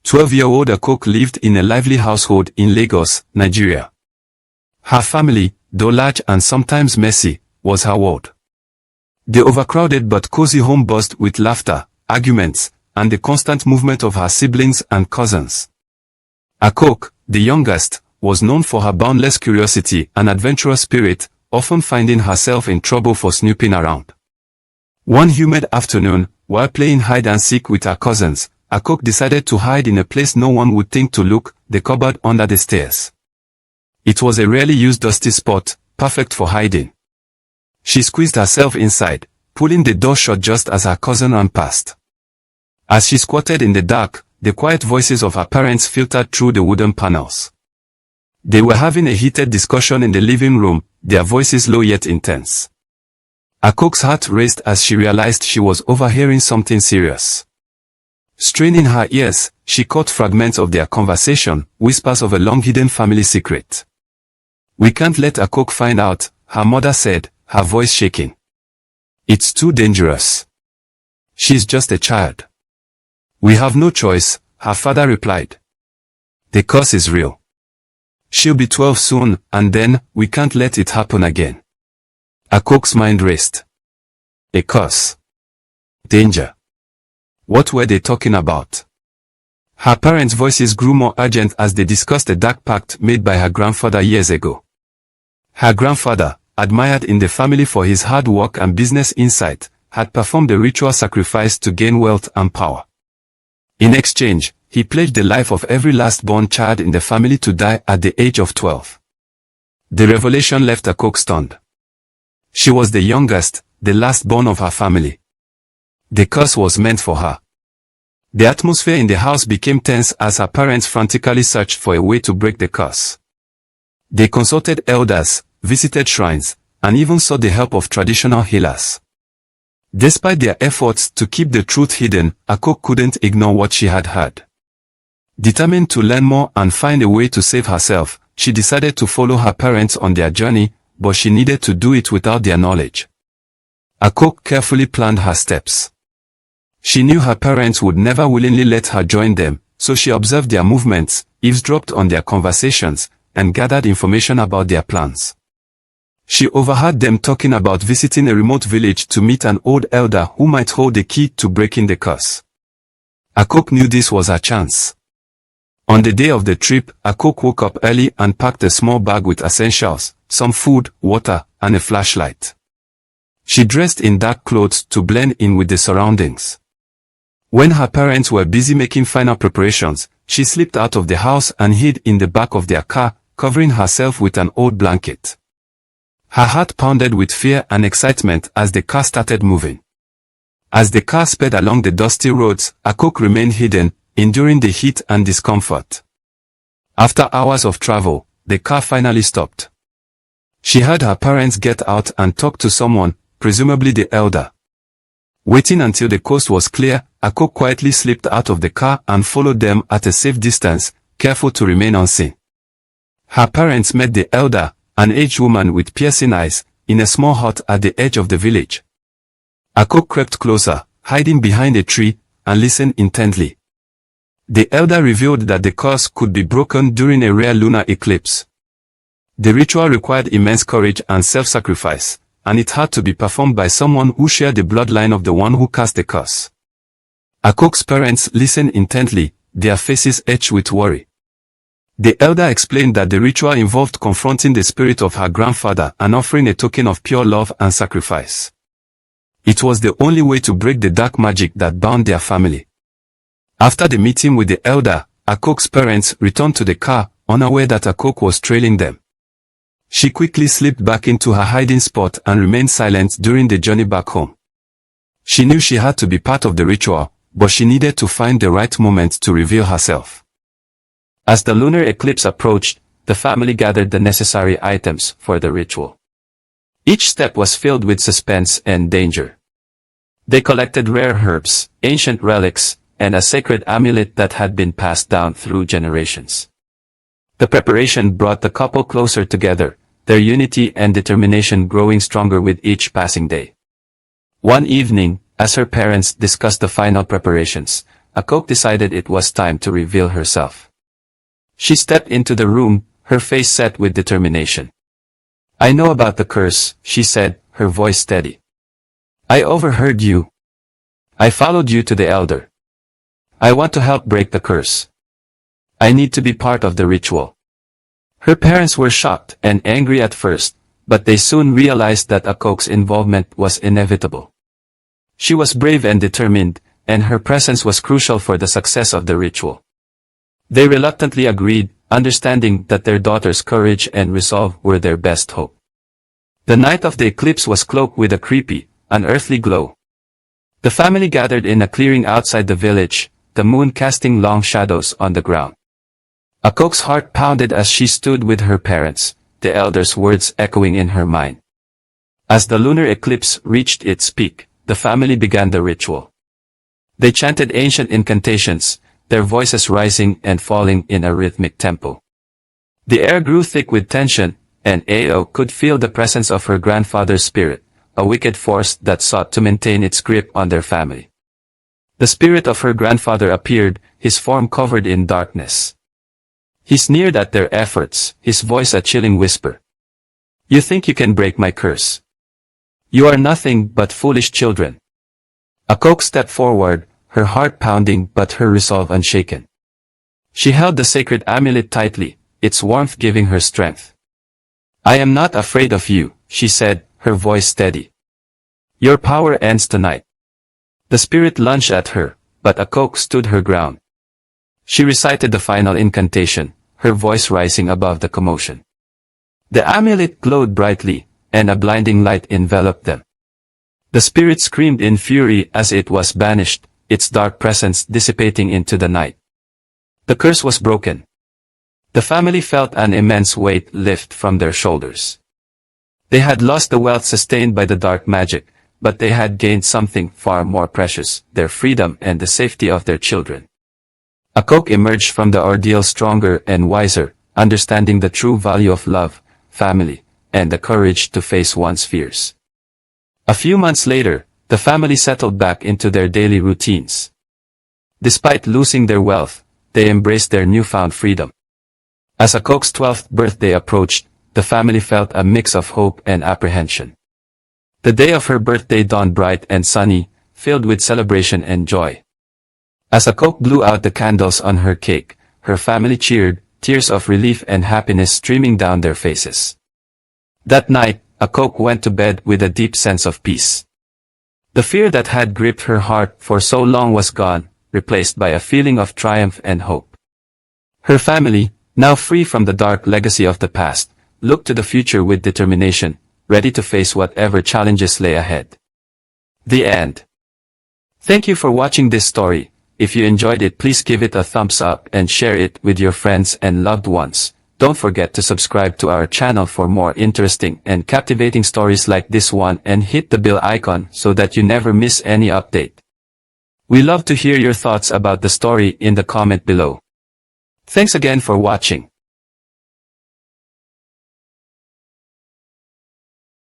12-year-old Akoke lived in a lively household in Lagos, Nigeria. Her family, though large and sometimes messy, was her world. The overcrowded but cozy home buzzed with laughter, arguments, and the constant movement of her siblings and cousins. Akoke, the youngest, was known for her boundless curiosity and adventurous spirit, often finding herself in trouble for snooping around. One humid afternoon, while playing hide-and-seek with her cousins, Akoke decided to hide in a place no one would think to look, the cupboard under the stairs. It was a rarely used dusty spot, perfect for hiding. She squeezed herself inside, pulling the door shut just as her cousin ran past. As she squatted in the dark, the quiet voices of her parents filtered through the wooden panels. They were having a heated discussion in the living room, their voices low yet intense. Akoke's heart raced as she realized she was overhearing something serious. Straining her ears, she caught fragments of their conversation, whispers of a long-hidden family secret. "We can't let Akoke find out," her mother said, her voice shaking. "It's too dangerous. She's just a child." "We have no choice," her father replied. "The curse is real. She'll be 12 soon, and then, we can't let it happen again." Akoke's mind raced. A curse. Danger. What were they talking about? Her parents' voices grew more urgent as they discussed a dark pact made by her grandfather years ago. Her grandfather, admired in the family for his hard work and business insight, had performed a ritual sacrifice to gain wealth and power. In exchange, he pledged the life of every last-born child in the family to die at the age of 12. The revelation left Akoke stunned. She was the youngest, the last-born of her family. The curse was meant for her. The atmosphere in the house became tense as her parents frantically searched for a way to break the curse. They consulted elders, visited shrines, and even sought the help of traditional healers. Despite their efforts to keep the truth hidden, Akoke couldn't ignore what she had heard. Determined to learn more and find a way to save herself, she decided to follow her parents on their journey, but she needed to do it without their knowledge. Akoke carefully planned her steps. She knew her parents would never willingly let her join them, so she observed their movements, eavesdropped on their conversations, and gathered information about their plans. She overheard them talking about visiting a remote village to meet an old elder who might hold the key to breaking the curse. Akoke knew this was her chance. On the day of the trip, Akoke woke up early and packed a small bag with essentials, some food, water, and a flashlight. She dressed in dark clothes to blend in with the surroundings. When her parents were busy making final preparations, she slipped out of the house and hid in the back of their car, covering herself with an old blanket. Her heart pounded with fear and excitement as the car started moving. As the car sped along the dusty roads, Akoke remained hidden, enduring the heat and discomfort. After hours of travel, the car finally stopped. She heard her parents get out and talk to someone, presumably the elder. Waiting until the coast was clear, Akoke quietly slipped out of the car and followed them at a safe distance, careful to remain unseen. Her parents met the elder, an aged woman with piercing eyes, in a small hut at the edge of the village. Akoke crept closer, hiding behind a tree, and listened intently. The elder revealed that the curse could be broken during a rare lunar eclipse. The ritual required immense courage and self-sacrifice, and it had to be performed by someone who shared the bloodline of the one who cast the curse. Akoke's parents listened intently, their faces etched with worry. The elder explained that the ritual involved confronting the spirit of her grandfather and offering a token of pure love and sacrifice. It was the only way to break the dark magic that bound their family. After the meeting with the elder, Akoke's parents returned to the car, unaware that Akoke was trailing them. She quickly slipped back into her hiding spot and remained silent during the journey back home. She knew she had to be part of the ritual, but she needed to find the right moment to reveal herself. As the lunar eclipse approached, the family gathered the necessary items for the ritual. Each step was filled with suspense and danger. They collected rare herbs, ancient relics, and a sacred amulet that had been passed down through generations. The preparation brought the couple closer together, their unity and determination growing stronger with each passing day. One evening, as her parents discussed the final preparations, Akoke decided it was time to reveal herself. She stepped into the room, her face set with determination. "I know about the curse," she said, her voice steady. "I overheard you. I followed you to the elder. I want to help break the curse. I need to be part of the ritual." Her parents were shocked and angry at first, but they soon realized that Akoke's involvement was inevitable. She was brave and determined, and her presence was crucial for the success of the ritual. They reluctantly agreed, understanding that their daughter's courage and resolve were their best hope. The night of the eclipse was cloaked with a creepy, unearthly glow. The family gathered in a clearing outside the village, the moon casting long shadows on the ground. Akoke's heart pounded as she stood with her parents, the elders' words echoing in her mind. As the lunar eclipse reached its peak, the family began the ritual. They chanted ancient incantations, their voices rising and falling in a rhythmic tempo. The air grew thick with tension, and Ao could feel the presence of her grandfather's spirit, a wicked force that sought to maintain its grip on their family. The spirit of her grandfather appeared, his form covered in darkness. He sneered at their efforts, his voice a chilling whisper. "You think you can break my curse? You are nothing but foolish children." Akoke stepped forward, her heart pounding but her resolve unshaken. She held the sacred amulet tightly, its warmth giving her strength. "I am not afraid of you," she said, her voice steady. "Your power ends tonight." The spirit lunged at her, but Akoke stood her ground. She recited the final incantation, her voice rising above the commotion. The amulet glowed brightly, and a blinding light enveloped them. The spirit screamed in fury as it was banished, its dark presence dissipating into the night. The curse was broken. The family felt an immense weight lift from their shoulders. They had lost the wealth sustained by the dark magic, but they had gained something far more precious, their freedom and the safety of their children. Akoke emerged from the ordeal stronger and wiser, understanding the true value of love, family, and the courage to face one's fears. A few months later, the family settled back into their daily routines. Despite losing their wealth, they embraced their newfound freedom. As Akoke's 12th birthday approached, the family felt a mix of hope and apprehension. The day of her birthday dawned bright and sunny, filled with celebration and joy. As Akoke blew out the candles on her cake, her family cheered, tears of relief and happiness streaming down their faces. That night, Akoke went to bed with a deep sense of peace. The fear that had gripped her heart for so long was gone, replaced by a feeling of triumph and hope. Her family, now free from the dark legacy of the past, looked to the future with determination, ready to face whatever challenges lay ahead. The end. Thank you for watching this story. If you enjoyed it, please give it a thumbs up and share it with your friends and loved ones. Don't forget to subscribe to our channel for more interesting and captivating stories like this one and hit the bell icon so that you never miss any update. We love to hear your thoughts about the story in the comment below. Thanks again for watching.